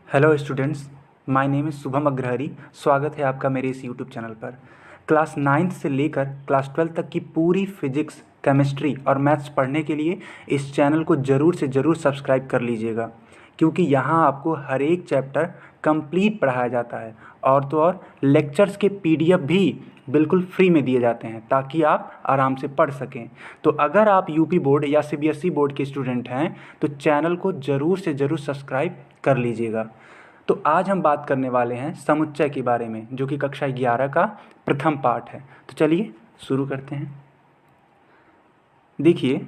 Hello students, my name is Shubham Agrahari. स्वागत है आपका मेरे इस यूट्यूब चैनल पर। क्लास 9th से लेकर क्लास 12 तक की पूरी फिजिक्स, केमिस्ट्री और मैथ्स पढ़ने के लिए इस चैनल को ज़रूर से ज़रूर सब्सक्राइब कर लीजिएगा, क्योंकि यहाँ आपको हर एक चैप्टर कंप्लीट पढ़ाया जाता है। और तो और लेक्चर्स के पीडीएफ भी बिल्कुल फ्री में दिए जाते हैं ताकि आप आराम से पढ़ सकें। तो अगर आप यूपी बोर्ड या सीबीएसई बोर्ड के स्टूडेंट हैं तो चैनल को ज़रूर से ज़रूर सब्सक्राइब कर लीजिएगा। तो आज हम बात करने वाले हैं समुच्चय के बारे में, जो कि कक्षा 11 का प्रथम पाठ है। तो चलिए शुरू करते हैं। देखिए,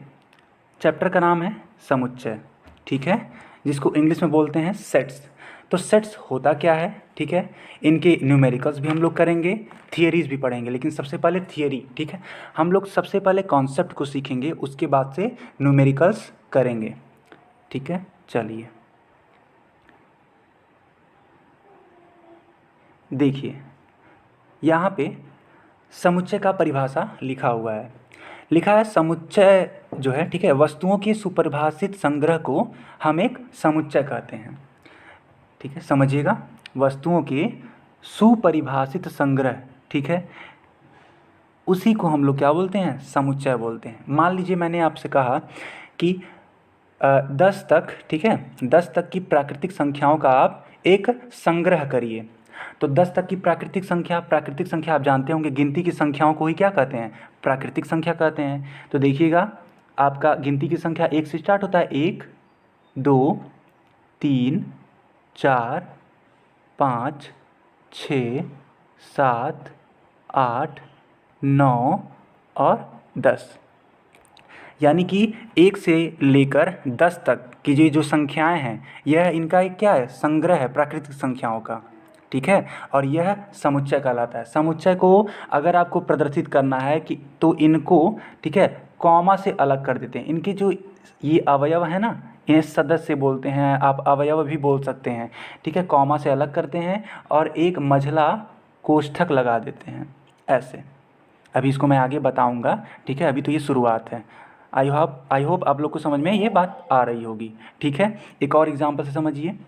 चैप्टर का नाम है समुच्चय, ठीक है, जिसको इंग्लिश में बोलते हैं सेट्स। तो सेट्स होता क्या है, ठीक है, इनके न्यूमेरिकल्स भी हम लोग करेंगे, थियरीज भी पढ़ेंगे, लेकिन सबसे पहले थियरी, ठीक है। हम लोग सबसे पहले कॉन्सेप्ट को सीखेंगे, उसके बाद से न्यूमेरिकल्स करेंगे, ठीक है। चलिए देखिए, यहाँ पे समुच्चय का परिभाषा लिखा हुआ है। लिखा है समुच्चय जो है, ठीक है, वस्तुओं के सुपरिभाषित संग्रह को हम एक समुच्चय कहते हैं, ठीक है। समझिएगा, वस्तुओं के सुपरिभाषित संग्रह, ठीक है, उसी को हम लोग क्या बोलते हैं, समुच्चय बोलते हैं। मान लीजिए मैंने आपसे कहा कि 10 तक, ठीक है, 10 तक की प्राकृतिक संख्याओं का आप एक संग्रह करिए। तो 10 तक की प्राकृतिक संख्या आप जानते होंगे, गिनती की संख्याओं को ही क्या कहते हैं, प्राकृतिक संख्या कहते हैं। तो देखिएगा, आपका गिनती की संख्या 1 से स्टार्ट होता है। 1 2 3 4 5 6 7 8 9 और 10, यानी कि 1 से लेकर 10 तक की जो संख्याएं हैं, यह इनका एक क्या है, संग्रह है प्राकृतिक संख्याओं का, ठीक है। और यह समुच्चय कहलाता है। समुच्चय को अगर आपको प्रदर्शित करना है कि तो इनको, ठीक है, कॉमा से अलग कर देते हैं। इनके जो ये अवयव है ना, इन्हें सदस्य बोलते हैं, आप अवयव भी बोल सकते हैं, ठीक है। कॉमा से अलग करते हैं और एक मझला कोष्ठक लगा देते हैं, ऐसे। अभी इसको मैं आगे बताऊंगा, ठीक है, अभी तो ये शुरुआत है। आई होप आप लोग को समझ में ये बात आ रही होगी, ठीक है। एक और एग्जांपल से समझिए।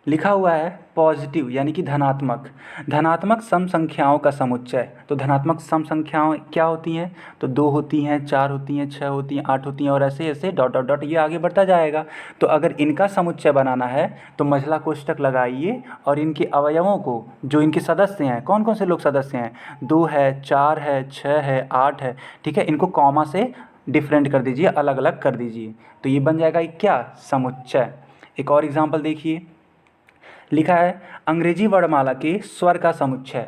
लिखा हुआ है पॉजिटिव यानी कि धनात्मक सम संख्याओं का समुच्चय। तो धनात्मक सम संख्याएं क्या होती हैं, तो 2 होती हैं, 4 होती हैं, 6 होती हैं, 8 होती हैं, और ऐसे ऐसे डॉट डॉट डॉट ये आगे बढ़ता जाएगा। तो अगर इनका समुच्चय बनाना है तो मझला कोष्ठक लगाइए और इनके अवयवों को, जो इनके सदस्य हैं, कौन कौन से लोग सदस्य हैं, 2 है, 4 है, 6 है, 8 है, ठीक है, इनको कॉमा से डिफरेंट कर दीजिए, अलग अलग कर दीजिए। तो ये बन जाएगा एक क्या, समुच्चय। एक और एग्जाम्पल देखिए। लिखा है अंग्रेजी वर्णमाला के स्वर का समुच्चय।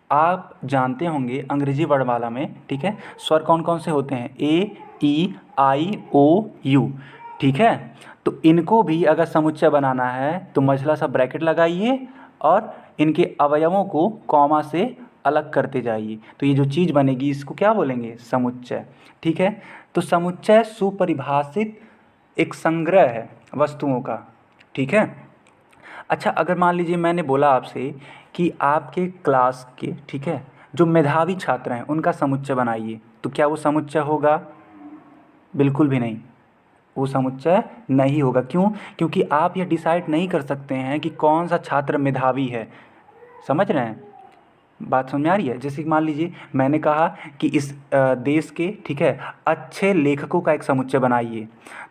आप जानते होंगे अंग्रेजी वर्णमाला में, ठीक है, स्वर कौन कौन से होते हैं, ए ई आई ओ यू, ठीक है। तो इनको भी अगर समुच्चय बनाना है तो मझला सा ब्रैकेट लगाइए और इनके अवयवों को कॉमा से अलग करते जाइए। तो ये जो चीज़ बनेगी इसको क्या बोलेंगे, समुच्चय, ठीक है। तो समुच्चय सुपरिभाषित एक संग्रह है वस्तुओं का, ठीक है। अच्छा, अगर मान लीजिए मैंने बोला आपसे कि आपके क्लास के, ठीक है, जो मेधावी छात्र हैं उनका समुच्चय बनाइए, तो क्या वो समुच्चय होगा, बिल्कुल भी नहीं, वो समुच्चय नहीं होगा। क्यों, क्योंकि आप यह डिसाइड नहीं कर सकते हैं कि कौन सा छात्र मेधावी है। समझ रहे हैं, बात समझ में आ रही है। जैसे कि मान लीजिए मैंने कहा कि इस देश के, ठीक है, अच्छे लेखकों का एक समुच्चय बनाइए,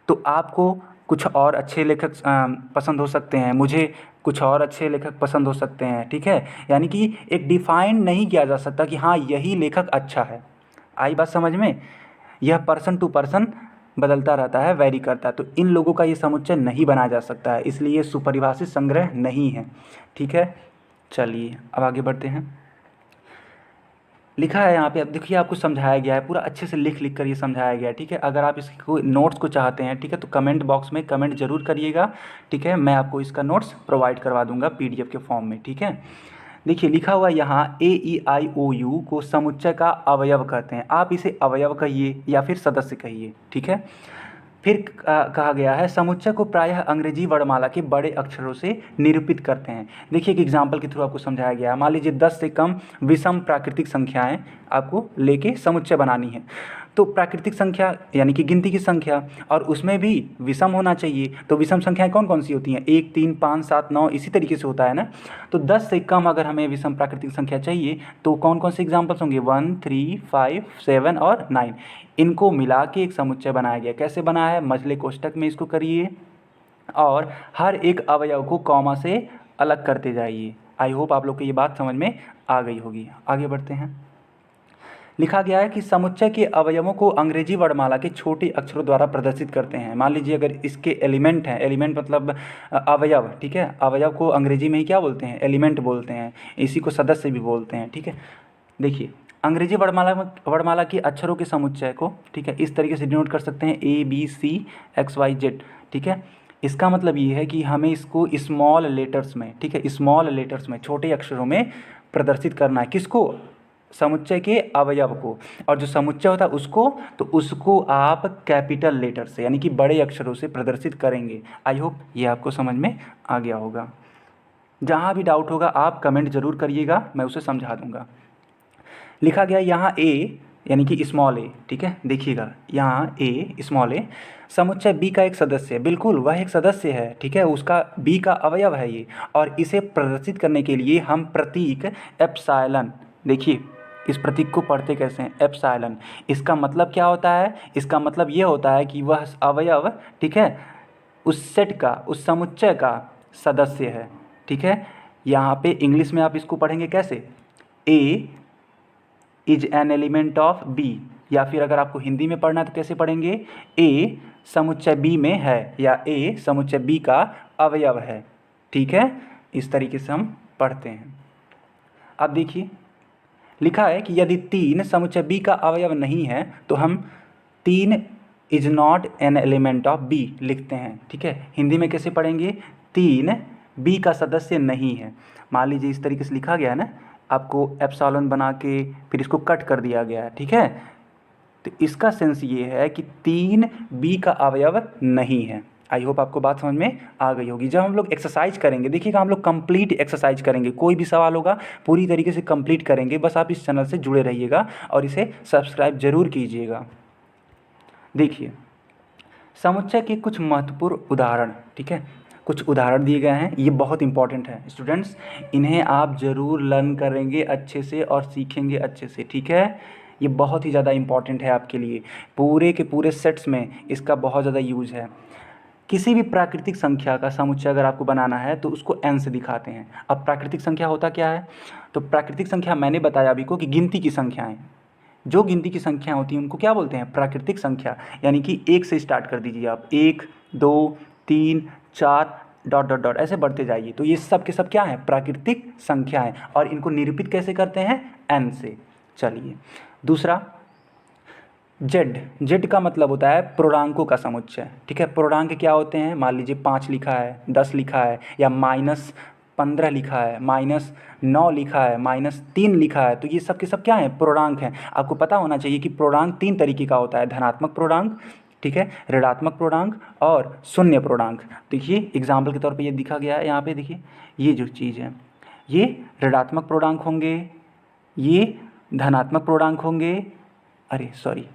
तो आपको कुछ और अच्छे लेखक पसंद हो सकते हैं, मुझे कुछ और अच्छे लेखक पसंद हो सकते हैं, ठीक है। यानी कि एक डिफाइन नहीं किया जा सकता कि हाँ यही लेखक अच्छा है। आई बात समझ में, यह पर्सन टू पर्सन बदलता रहता है, वेरी करता है। तो इन लोगों का ये समुच्चय नहीं बनाया जा सकता है, इसलिए ये सुपरिभाषित संग्रह नहीं है, ठीक है। चलिए अब आगे बढ़ते हैं। लिखा है यहाँ पे, अब देखिए आपको समझाया गया है, पूरा अच्छे से लिख लिख कर ये समझाया गया है, ठीक है। अगर आप इसको नोट्स को चाहते हैं, ठीक है, तो कमेंट बॉक्स में कमेंट जरूर करिएगा, ठीक है। मैं आपको इसका नोट्स प्रोवाइड करवा दूंगा पीडीएफ के फॉर्म में, ठीक है। देखिए लिखा हुआ यहाँ ए ई आई ओ यू को समुच्चय का अवयव कहते हैं। आप इसे अवयव कहिए या फिर सदस्य कहिए, ठीक है। फिर कहा गया है समुच्चय को प्रायः अंग्रेजी वर्णमाला के बड़े अक्षरों से निरूपित करते हैं। देखिए एक एग्जाम्पल के थ्रू आपको समझाया गया है। मान लीजिए 10 से कम विषम प्राकृतिक संख्याएं आपको लेके समुच्चय बनानी है, तो प्राकृतिक संख्या यानी कि गिनती की संख्या, और उसमें भी विषम होना चाहिए। तो विषम संख्याएं कौन कौन सी होती हैं? 1, 3, 5, 7, 9 इसी तरीके से होता है ना। तो 10 से कम अगर हमें विषम प्राकृतिक संख्या चाहिए तो कौन कौन से एग्जाम्पल्स होंगे? 1, 3, 5, 7 और 9। इनको मिला के एक समुच्चय बनाया गया। कैसे बना है? मझले कोष्ठक में इसको करिए और हर एक अवयव को कॉमा से अलग करते जाइए। आई होप आप लोग को ये बात समझ में आ गई होगी। आगे बढ़ते हैं। लिखा गया है कि समुच्चय के अवयवों को अंग्रेजी वर्णमाला के छोटे अक्षरों द्वारा प्रदर्शित करते हैं। मान लीजिए अगर इसके एलिमेंट हैं, एलिमेंट मतलब अवयव, ठीक है। अवयव को अंग्रेजी में ही क्या बोलते हैं? एलिमेंट बोलते हैं। इसी को सदस्य भी बोलते हैं, ठीक है। देखिए, अंग्रेजी वर्णमाला के अक्षरों के समुच्चय को, ठीक है, इस तरीके से डिनोट कर सकते हैं ABCXYZ, ठीक है। इसका मतलब ये है कि हमें इसको स्मॉल लेटर्स में, ठीक है, स्मॉल लेटर्स में, छोटे अक्षरों में प्रदर्शित करना है। किसको? समुच्चय के अवयव को। और जो समुच्चय होता है उसको, तो उसको आप कैपिटल लेटर से यानी कि बड़े अक्षरों से प्रदर्शित करेंगे। आई होप ये आपको समझ में आ गया होगा। जहाँ भी डाउट होगा आप कमेंट जरूर करिएगा, मैं उसे समझा दूंगा। लिखा गया यहाँ ए यानी कि स्मॉल ए, ठीक है। देखिएगा यहाँ ए स्मॉल ए समुच्चय बी का एक सदस्य है। बिल्कुल वह एक सदस्य है, ठीक है, उसका बी का अवयव है ये। और इसे प्रदर्शित करने के लिए हम प्रतीक एप्सिलॉन, देखिए इस प्रतीक को पढ़ते कैसे हैं? एप्सिलॉन। इसका मतलब क्या होता है? इसका मतलब ये होता है कि वह अवयव, ठीक है, उस सेट का, उस समुच्चय का सदस्य है, ठीक है। यहाँ पे इंग्लिश में आप इसको पढ़ेंगे कैसे? A is an element of B, या फिर अगर आपको हिंदी में पढ़ना है तो कैसे पढ़ेंगे? ए समुच्चय बी में है, या ए समुच्चय बी का अवयव है, ठीक है। इस तरीके से हम पढ़ते हैं। अब देखिए लिखा है कि यदि 3 समुच्चय बी का अवयव नहीं है तो हम 3 is not an element of B लिखते हैं, ठीक है। हिंदी में कैसे पढ़ेंगे? 3 बी का सदस्य नहीं है। मान लीजिए इस तरीके से लिखा गया है ना, आपको एप्सिलॉन बना के फिर इसको कट कर दिया गया है, ठीक है। तो इसका सेंस ये है कि 3 बी का अवयव नहीं है। आई होप आपको बात समझ में आ गई होगी। जब हम लोग एक्सरसाइज करेंगे, देखिएगा हम लोग कंप्लीट एक्सरसाइज करेंगे, कोई भी सवाल होगा पूरी तरीके से कंप्लीट करेंगे। बस आप इस चैनल से जुड़े रहिएगा और इसे सब्सक्राइब जरूर कीजिएगा। देखिए समुच्चय के कुछ महत्वपूर्ण उदाहरण, ठीक है, कुछ उदाहरण दिए गए हैं। ये बहुत इंपॉर्टेंट है स्टूडेंट्स, इन्हें आप ज़रूर लर्न करेंगे अच्छे से और सीखेंगे अच्छे से, ठीक है। ये बहुत ही ज़्यादा इंपॉर्टेंट है आपके लिए। पूरे के पूरे सेट्स में इसका बहुत ज़्यादा यूज़ है। किसी भी प्राकृतिक संख्या का समुच्चय अगर आपको बनाना है तो उसको n से दिखाते हैं। अब प्राकृतिक संख्या होता क्या है? तो प्राकृतिक संख्या मैंने बताया अभी को कि गिनती की संख्याएं, जो गिनती की संख्या होती हैं उनको क्या बोलते हैं? प्राकृतिक संख्या। यानी कि 1 से स्टार्ट कर दीजिए आप, 1, 2, 3, 4 डॉट डॉट डॉट ऐसे बढ़ते जाइए। तो ये सब के सब क्या हैं? प्राकृतिक संख्याएं। और इनको निरूपित कैसे करते हैं? n से। चलिए दूसरा, जेड का मतलब होता है पूर्णांकों का समुच्चय, ठीक है। पूर्णांक क्या होते हैं? मान लीजिए 5 लिखा है, 10 लिखा है, या -15 लिखा है, -9 लिखा है, -3 लिखा है, तो ये सब के सब क्या हैं? पूर्णांक हैं। आपको पता होना चाहिए कि पूर्णांक 3 तरीके का होता है, धनात्मक पूर्णांक, ठीक है, ऋणात्मक पूर्णांक और शून्य पूर्णांक। देखिए एग्जाम्पल के तौर पे ये दिखा गया है यहाँ पे, देखिए ये जो चीज़ है ये ऋणात्मक पूर्णांक होंगे, ये धनात्मक पूर्णांक होंगे, अरे सॉरी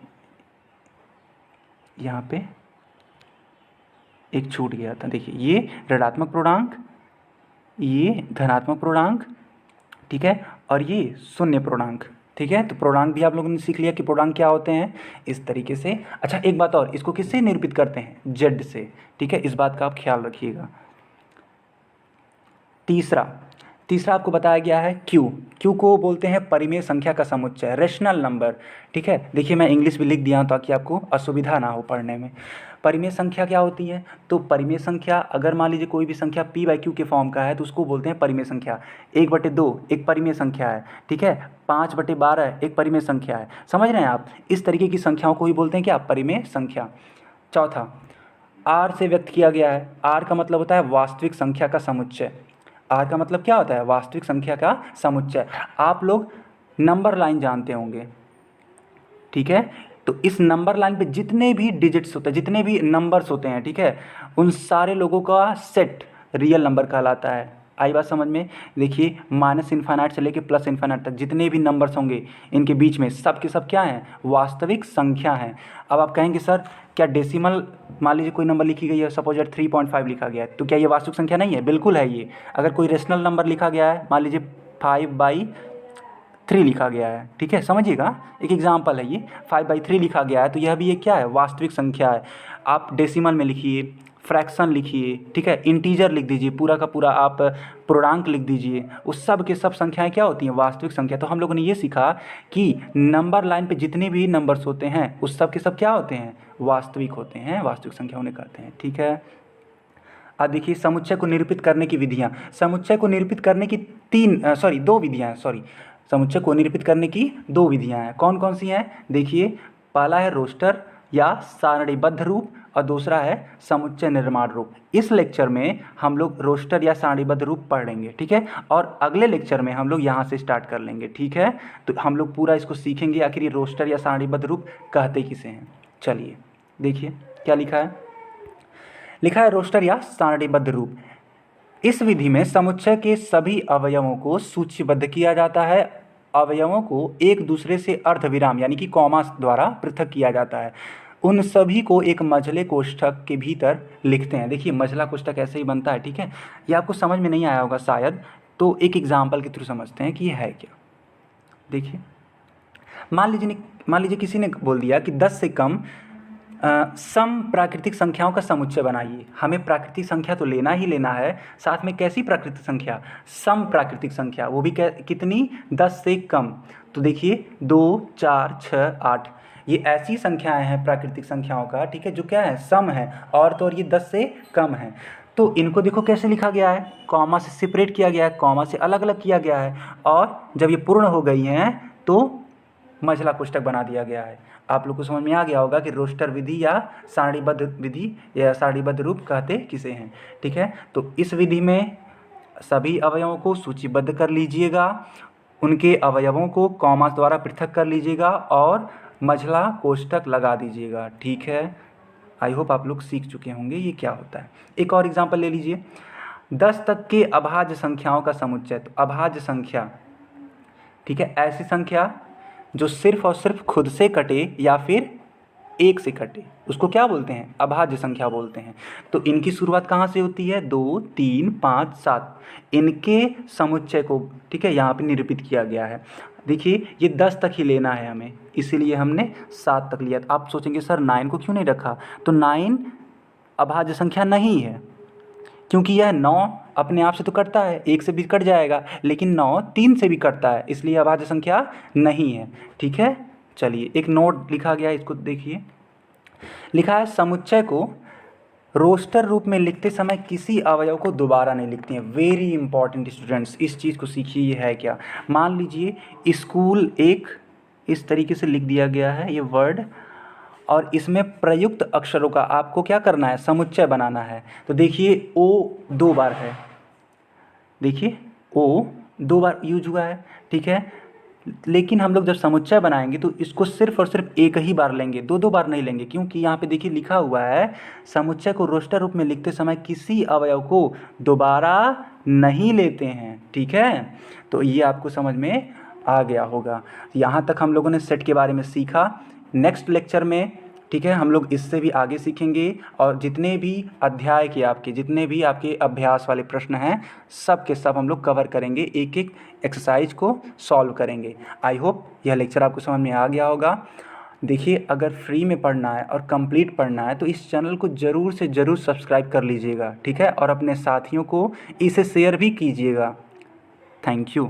यहाँ पे एक छूट गया था। देखिए ये ऋणात्मक पूर्णांक, ये धनात्मक पूर्णांक, ठीक है, और ये शून्य पूर्णांक, ठीक है। तो पूर्णांक भी आप लोगों ने सीख लिया कि पूर्णांक क्या होते हैं, इस तरीके से। अच्छा एक बात और, इसको किससे निरूपित करते हैं? जेड से, ठीक है, इस बात का आप ख्याल रखिएगा। तीसरा आपको बताया गया है क्यू को बोलते हैं परिमेय संख्या का समुच्चय, रेशनल नंबर, ठीक है। देखिए मैं इंग्लिश भी लिख दिया हूँ ताकि आपको असुविधा ना हो पढ़ने में। परिमेय संख्या क्या होती है? तो परिमेय संख्या, अगर मान लीजिए कोई भी संख्या p/q के फॉर्म का है तो उसको बोलते हैं परिमेय संख्या। 1/2 एक परिमेय संख्या है, ठीक है। 5/12 एक परिमेय संख्या है। समझ रहे हैं आप? इस तरीके की संख्याओं को ही बोलते हैं क्या? परिमेय संख्या। चौथा, आर से व्यक्त किया गया है। आर का मतलब होता है वास्तविक संख्या का समुच्चय। आर का मतलब क्या होता है? वास्तविक संख्या का समुच्चय। आप लोग नंबर लाइन जानते होंगे, ठीक है। तो इस नंबर लाइन पे जितने भी डिजिट्स होते हैं, जितने भी नंबर्स होते हैं, ठीक है, उन सारे लोगों का सेट रियल नंबर कहलाता है, आई बात समझ में। देखिए माइनस इन्फाइनाइट से लेके प्लस इन्फाइनाइट तक जितने भी नंबर्स होंगे इनके बीच में सब के सब क्या हैं, वास्तविक संख्या हैं। अब आप कहेंगे सर क्या डेसिमल, मान लीजिए कोई नंबर लिखी गई है, सपोज 3.5 लिखा गया है, तो क्या ये वास्तविक संख्या नहीं है? बिल्कुल है ये। अगर कोई रेशनल नंबर लिखा गया है, मान लीजिए 5/3 लिखा गया है, ठीक है, समझिएगा एक एग्जाम्पल है ये, 5/3 लिखा गया है, तो यह भी एक क्या है, वास्तविक संख्या है। आप डेसिमल में लिखिए, फ्रैक्शन लिखिए, ठीक है, इंटीजर लिख दीजिए, पूरा का पूरा आप पूर्णांक लिख दीजिए, उस सब के सब संख्याएं क्या होती हैं, वास्तविक संख्या। तो हम लोगों ने ये सीखा कि नंबर लाइन पे जितने भी नंबर्स होते हैं उस सब के सब क्या होते हैं, वास्तविक होते हैं, वास्तविक संख्या उन्हें कहते हैं, ठीक है। अब देखिए समुच्चय को निरूपित करने की विधियाँ। समुच्चय को निरूपित करने की दो विधियाँ हैं, समुच्चय को निरूपित करने की दो विधियाँ हैं। कौन कौन सी हैं? देखिए पहला है रोस्टर या सारणीबद्ध रूप और दूसरा है समुच्चय निर्माण रूप। इस लेक्चर में हम लोग रोस्टर या सारणीबद्ध रूप पढ़ेंगे, ठीक है, और अगले लेक्चर में हम लोग यहाँ से स्टार्ट कर लेंगे, ठीक है। तो हम लोग पूरा इसको सीखेंगे आखिर ये रोस्टर या सारणीबद्ध रूप कहते किसे हैं। चलिए देखिए क्या लिखा है, लिखा है रोस्टर या सारणीबद्ध रूप। इस विधि में समुच्चय के सभी अवयवों को सूचीबद्ध किया जाता है। अवयवों को एक दूसरे से अर्धविराम यानी कि कॉमा द्वारा पृथक किया जाता है। उन सभी को एक मझले कोष्ठक के भीतर लिखते हैं। देखिए मझला कोष्ठक ऐसे ही बनता है, ठीक है, ये आपको समझ में नहीं आया होगा शायद, तो एक एग्जाम्पल के थ्रू समझते हैं कि ये है क्या। देखिए मान लीजिए किसी ने बोल दिया कि 10 से कम सम प्राकृतिक संख्याओं का समुच्चय बनाइए। हमें प्राकृतिक संख्या तो लेना ही लेना है, साथ में कैसी प्राकृतिक संख्या, सम प्राकृतिक संख्या, वो भी कितनी, 10 से कम। तो देखिए 2, 4, 6, 8 ये ऐसी संख्याएं हैं प्राकृतिक संख्याओं का, ठीक है, जो क्या है, सम है, और तो और ये 10 से कम है। तो इनको देखो कैसे लिखा गया है, कॉमा से सेपरेट किया गया है, कॉमा से अलग अलग किया गया है, और जब ये पूर्ण हो गई हैं तो मझला कोष्ठक बना दिया गया है। आप लोग को समझ में आ गया होगा कि रोस्टर विधि या सारणीबद्ध विधि या सारणीबद्ध रूप कहते किसे हैं, ठीक है। तो इस विधि में सभी अवयवों को सूचीबद्ध कर लीजिएगा, उनके अवयवों को कॉमा द्वारा पृथक कर लीजिएगा और मझला कोष्ठक लगा दीजिएगा, ठीक है। आई होप आप लोग सीख चुके होंगे ये क्या होता है। एक और एग्जाम्पल ले लीजिए, 10 तक के अभाज्य संख्याओं का समुच्चय। तो अभाज्य संख्या, ठीक है, ऐसी संख्या जो सिर्फ और सिर्फ खुद से कटे या फिर एक से कटे, उसको क्या बोलते हैं, अभाज्य संख्या बोलते हैं। तो इनकी शुरुआत कहाँ से होती है, 2, 3, 5, 7, इनके समुच्चय को, ठीक है, यहाँ पे निरूपित किया गया है। देखिए ये 10 तक ही लेना है हमें, इसीलिए हमने 7 तक लिया। आप सोचेंगे सर 9 को क्यों नहीं रखा, तो 9 अभाज्य संख्या नहीं है, क्योंकि यह 9 अपने आप से तो कटता है, 1 से भी कट जाएगा, लेकिन 9 3 से भी कटता है, इसलिए अभाज्य संख्या नहीं है, ठीक है। चलिए एक नोट लिखा गया है, इसको देखिए, लिखा है समुच्चय को रोस्टर रूप में लिखते समय किसी अवयव को दोबारा नहीं लिखते हैं। वेरी इंपॉर्टेंट स्टूडेंट्स, इस चीज़ को सीखिए, ये है क्या। मान लीजिए स्कूल एक इस तरीके से लिख दिया गया है ये वर्ड, और इसमें प्रयुक्त अक्षरों का आपको क्या करना है, समुच्चय बनाना है। तो देखिए ओ 2 बार है, देखिए ओ 2 बार यूज हुआ है, ठीक है, लेकिन हम लोग जब समुच्चय बनाएंगे तो इसको सिर्फ और सिर्फ एक ही बार लेंगे, 2 बार नहीं लेंगे, क्योंकि यहाँ पे देखिए लिखा हुआ है समुच्चय को रोस्टर रूप में लिखते समय किसी अवयव को दोबारा नहीं लेते हैं, ठीक है। तो ये आपको समझ में आ गया होगा। यहाँ तक हम लोगों ने सेट के बारे में सीखा। नेक्स्ट लेक्चर में, ठीक है, हम लोग इससे भी आगे सीखेंगे, और जितने भी अध्याय के आपके जितने भी आपके अभ्यास वाले प्रश्न हैं सब के सब हम लोग कवर करेंगे, एक एक एक्सरसाइज को सॉल्व करेंगे। आई होप यह लेक्चर आपको समझ में आ गया होगा। देखिए अगर फ्री में पढ़ना है और कंप्लीट पढ़ना है तो इस चैनल को ज़रूर से ज़रूर सब्सक्राइब कर लीजिएगा, ठीक है, और अपने साथियों को इसे शेयर भी कीजिएगा। Thank you.